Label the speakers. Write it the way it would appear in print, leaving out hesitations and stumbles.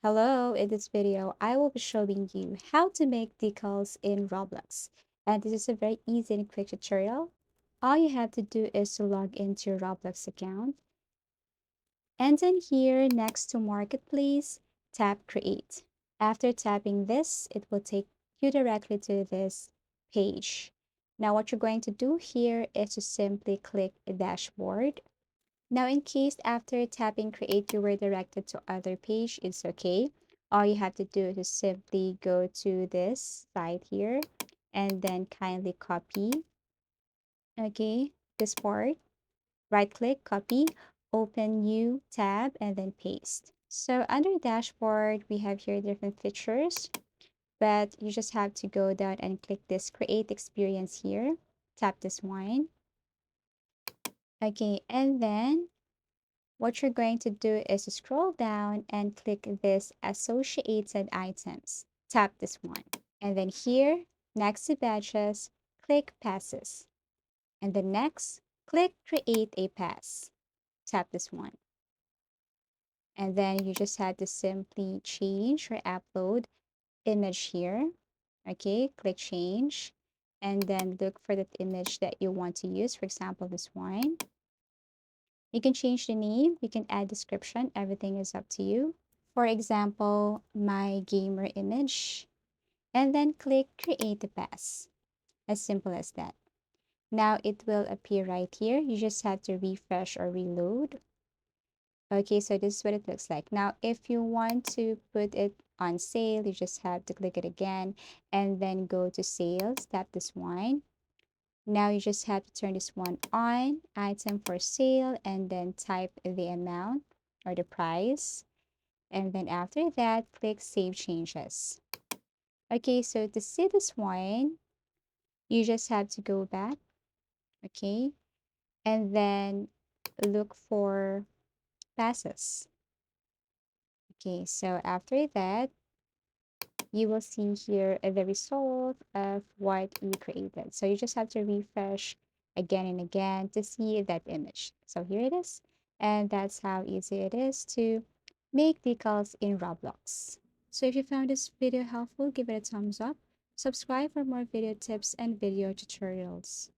Speaker 1: Hello, in this video, I will be showing you how to make decals in Roblox. And this is a very easy and quick tutorial. All you have to do is to log into your Roblox account. And then here next to Marketplace, tap Create. After tapping this, it will take you directly to this page. Now what you're going to do here is to simply click Dashboard. Now, in case after tapping create you were directed to other page, it's okay. All you have to do is just simply go to this side here and then kindly copy, okay, this part. Right click, copy, open new tab, and then paste. So under dashboard, we have here different features, but you just have to go down and click this create experience here. Tap this one. Okay, and then what you're going to do is to scroll down and click this associated items. Tap this one. And then here, next to badges, click passes. And then next, click create a pass. Tap this one. And then you just have to simply change or upload image here. Okay, click change. And then look for that image that you want to use. For example, this one. You can change the name, you can add description, everything is up to you. For example, my gamer image, and then click create a pass. As simple as that. Now it will appear right here. You just have to refresh or reload. Okay, so this is what it looks like. Now, if you want to put it on sale, you just have to click it again and then go to sales, tap this one. Now you just have to turn this one on, item for sale, and then type the amount or the price. And then after that, click Save Changes. Okay, so to see this one, you just have to go back, okay, and then look for passes. Okay, so after that, you will see here the result of what you created. So you just have to refresh again and again to see that image. So here it is. And that's how easy it is to make decals in Roblox. So if you found this video helpful, give it a thumbs up. Subscribe for more video tips and video tutorials.